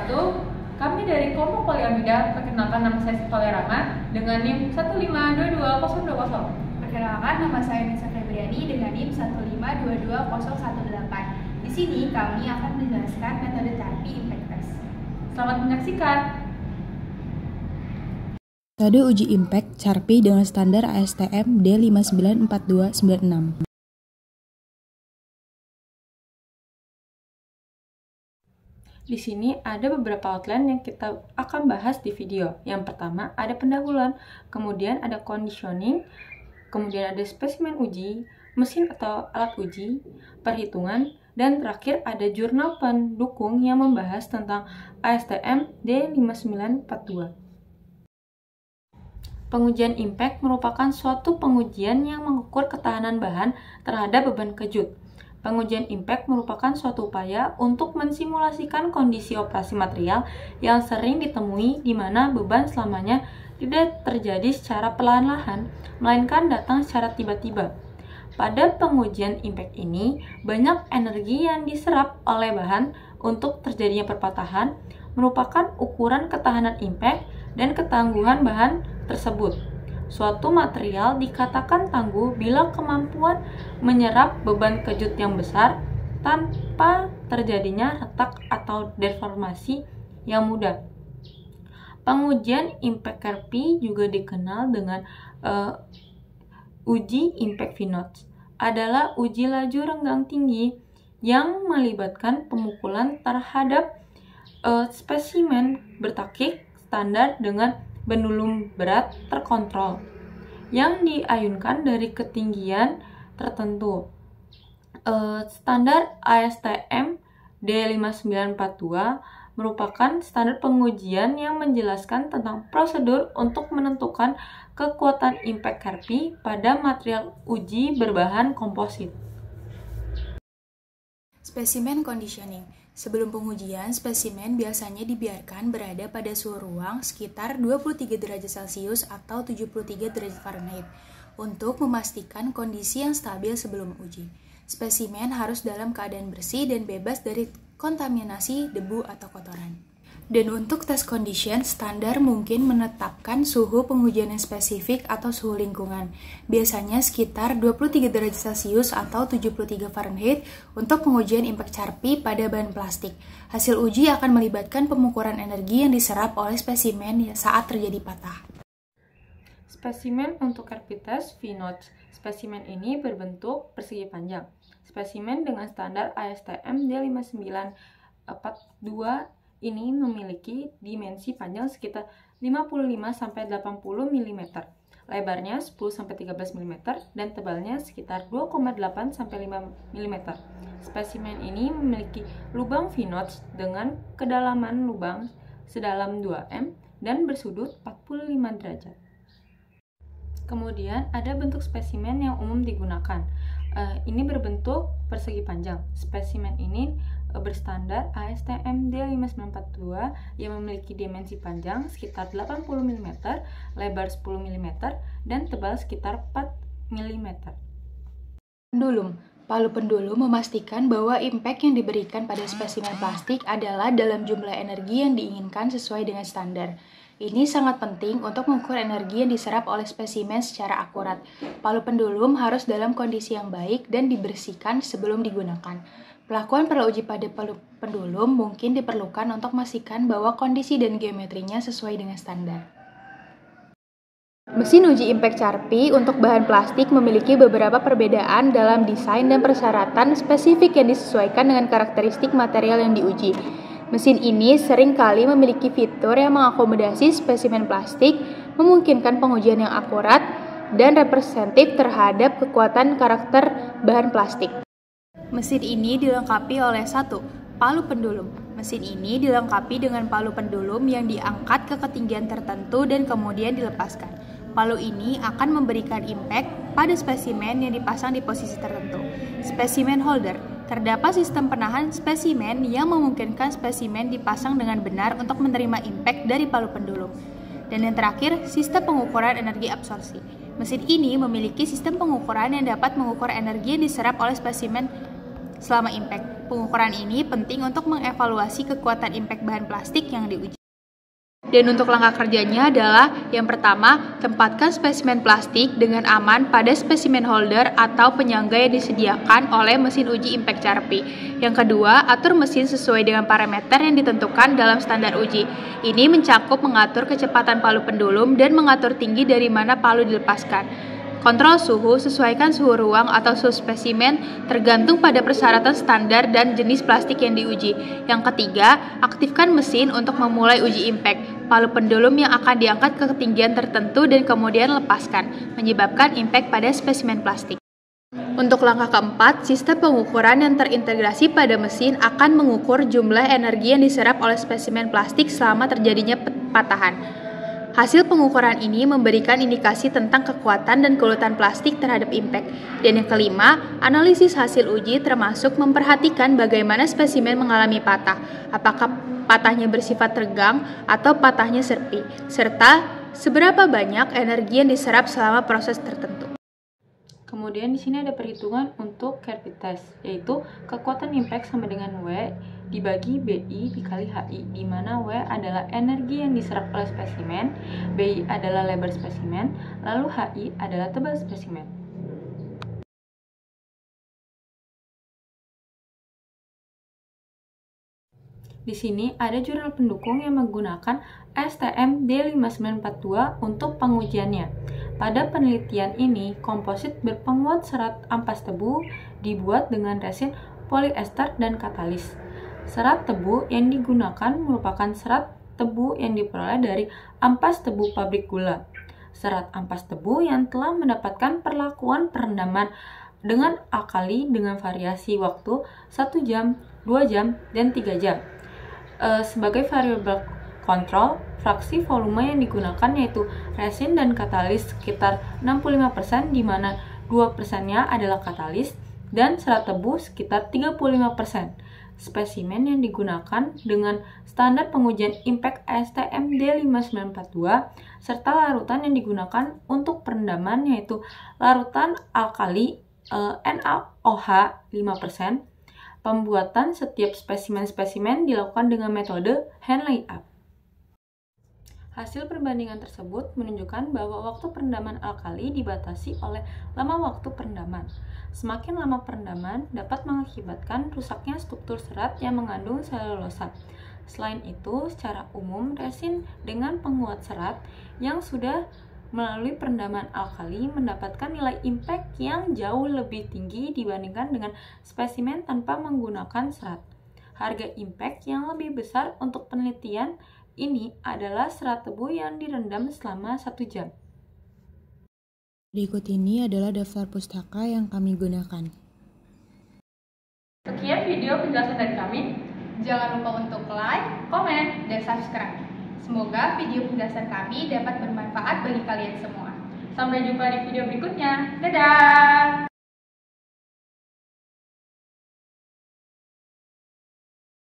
wabarakatuh. Kami dari kelompok poliamida, perkenalkan nama saya Rama dengan NIM 1522020. Perkenalkan, nama saya Nisa Febriani dengan NIM 1522018. Di sini kami akan menjelaskan metode terapi impact test. Selamat menyaksikan. Metode uji impact CHARPY dengan standar ASTM D594296. Di sini ada beberapa outline yang kita akan bahas di video. Yang pertama ada pendahuluan, kemudian ada conditioning, kemudian ada spesimen uji, mesin atau alat uji, perhitungan, dan terakhir ada jurnal pendukung yang membahas tentang ASTM D5942. Pengujian impact merupakan suatu pengujian yang mengukur ketahanan bahan terhadap beban kejut. Pengujian impact merupakan suatu upaya untuk mensimulasikan kondisi operasi material yang sering ditemui di mana beban selamanya tidak terjadi secara perlahan-lahan, melainkan datang secara tiba-tiba. Pada pengujian impact ini, banyak energi yang diserap oleh bahan untuk terjadinya perpatahan merupakan ukuran ketahanan impact dan ketangguhan bahan tersebut. Suatu material dikatakan tangguh bila kemampuan menyerap beban kejut yang besar tanpa terjadinya retak atau deformasi yang mudah. Pengujian impact CHARPY juga dikenal dengan uji impact FINOTS, adalah uji laju renggang tinggi yang melibatkan pemukulan terhadap spesimen bertakik standar dengan pendulum berat terkontrol yang diayunkan dari ketinggian tertentu. Standar ASTM D5942 merupakan standar pengujian yang menjelaskan tentang prosedur untuk menentukan kekuatan impact CHARPY pada material uji berbahan komposit. Spesimen conditioning. Sebelum pengujian, spesimen biasanya dibiarkan berada pada suhu ruang sekitar 23 derajat Celcius atau 73 derajat Fahrenheit untuk memastikan kondisi yang stabil sebelum uji. Spesimen harus dalam keadaan bersih dan bebas dari kontaminasi, debu, atau kotoran. Dan untuk test condition, standar mungkin menetapkan suhu pengujian yang spesifik atau suhu lingkungan, biasanya sekitar 23 derajat Celcius atau 73 Fahrenheit untuk pengujian impact CHARPY pada bahan plastik. Hasil uji akan melibatkan pemukulan energi yang diserap oleh spesimen saat terjadi patah. Spesimen untuk CHARPY test FINOTS. Spesimen ini berbentuk persegi panjang. Spesimen dengan standar ASTM D5942 ini memiliki dimensi panjang sekitar 55-80 mm, lebarnya 10-13 mm, dan tebalnya sekitar 2,8-5 mm. Spesimen ini memiliki lubang FINOTS dengan kedalaman lubang sedalam 2 m dan bersudut 45 derajat. Kemudian ada bentuk spesimen yang umum digunakan. Ini berbentuk persegi panjang. Spesimen ini berstandar ASTM D5942 yang memiliki dimensi panjang sekitar 80 mm, lebar 10 mm, dan tebal sekitar 4 mm. Pendulum. Palu pendulum memastikan bahwa impact yang diberikan pada spesimen plastik adalah dalam jumlah energi yang diinginkan sesuai dengan standar. Ini sangat penting untuk mengukur energi yang diserap oleh spesimen secara akurat. Palu pendulum harus dalam kondisi yang baik dan dibersihkan sebelum digunakan. Pelakuan uji pada palu pendulum mungkin diperlukan untuk memastikan bahwa kondisi dan geometrinya sesuai dengan standar. Mesin uji impact CHARPY untuk bahan plastik memiliki beberapa perbedaan dalam desain dan persyaratan spesifik yang disesuaikan dengan karakteristik material yang diuji. Mesin ini sering kali memiliki fitur yang mengakomodasi spesimen plastik, memungkinkan pengujian yang akurat dan representatif terhadap kekuatan karakter bahan plastik. Mesin ini dilengkapi oleh 1. Palu pendulum. Mesin ini dilengkapi dengan palu pendulum yang diangkat ke ketinggian tertentu dan kemudian dilepaskan. Palu ini akan memberikan impact pada spesimen yang dipasang di posisi tertentu. Spesimen holder. Terdapat sistem penahan spesimen yang memungkinkan spesimen dipasang dengan benar untuk menerima impact dari palu pendulum. Dan yang terakhir, sistem pengukuran energi absorpsi. Mesin ini memiliki sistem pengukuran yang dapat mengukur energi yang diserap oleh spesimen selama impact. Pengukuran ini penting untuk mengevaluasi kekuatan impact bahan plastik yang diuji. Dan untuk langkah kerjanya adalah yang pertama, tempatkan spesimen plastik dengan aman pada spesimen holder atau penyangga yang disediakan oleh mesin uji impact Charpy. Yang kedua, atur mesin sesuai dengan parameter yang ditentukan dalam standar uji. Ini mencakup mengatur kecepatan palu pendulum dan mengatur tinggi dari mana palu dilepaskan. Kontrol suhu, sesuaikan suhu ruang atau suhu spesimen tergantung pada persyaratan standar dan jenis plastik yang diuji. Yang ketiga, aktifkan mesin untuk memulai uji impact. Palu pendulum yang akan diangkat ke ketinggian tertentu dan kemudian lepaskan, menyebabkan impact pada spesimen plastik. Untuk langkah keempat, sistem pengukuran yang terintegrasi pada mesin akan mengukur jumlah energi yang diserap oleh spesimen plastik selama terjadinya patahan. Hasil pengukuran ini memberikan indikasi tentang kekuatan dan kerutan plastik terhadap impact. Dan yang kelima, analisis hasil uji termasuk memperhatikan bagaimana spesimen mengalami patah, apakah patahnya bersifat tegang atau patahnya serpi, serta seberapa banyak energi yang diserap selama proses tertentu. Kemudian di sini ada perhitungan untuk Charpy test, yaitu kekuatan impact sama dengan W dibagi BI dikali HI, di mana W adalah energi yang diserap oleh spesimen, BI adalah lebar spesimen, lalu HI adalah tebal spesimen. Di sini ada jurnal pendukung yang menggunakan ASTM D5942 untuk pengujiannya. Pada penelitian ini, komposit berpenguat serat ampas tebu dibuat dengan resin polyester dan katalis. Serat tebu yang digunakan merupakan serat tebu yang diperoleh dari ampas tebu pabrik gula. Serat ampas tebu yang telah mendapatkan perlakuan perendaman dengan alkali dengan variasi waktu 1 jam, 2 jam, dan 3 jam. Sebagai variabel kontrol, fraksi volume yang digunakan yaitu resin dan katalis sekitar 65%, di mana 2%-nya adalah katalis, dan serat tebu sekitar 35%. Spesimen yang digunakan dengan standar pengujian impact ASTM D5942 serta larutan yang digunakan untuk perendaman yaitu larutan alkali NaOH 5%. Pembuatan setiap spesimen-spesimen dilakukan dengan metode hand layup. Hasil perbandingan tersebut menunjukkan bahwa waktu perendaman alkali dibatasi oleh lama waktu perendaman. Semakin lama perendaman dapat mengakibatkan rusaknya struktur serat yang mengandung selulosa. Selain itu, secara umum resin dengan penguat serat yang sudah melalui perendaman alkali mendapatkan nilai impact yang jauh lebih tinggi dibandingkan dengan spesimen tanpa menggunakan serat. Harga impact yang lebih besar untuk penelitian ini adalah serat tebu yang direndam selama 1 jam. Berikut ini adalah daftar pustaka yang kami gunakan. Sekian video penjelasan dari kami. Jangan lupa untuk like, komen, dan subscribe. Semoga video penjelasan kami dapat bermanfaat bagi kalian semua. Sampai jumpa di video berikutnya. Dadah!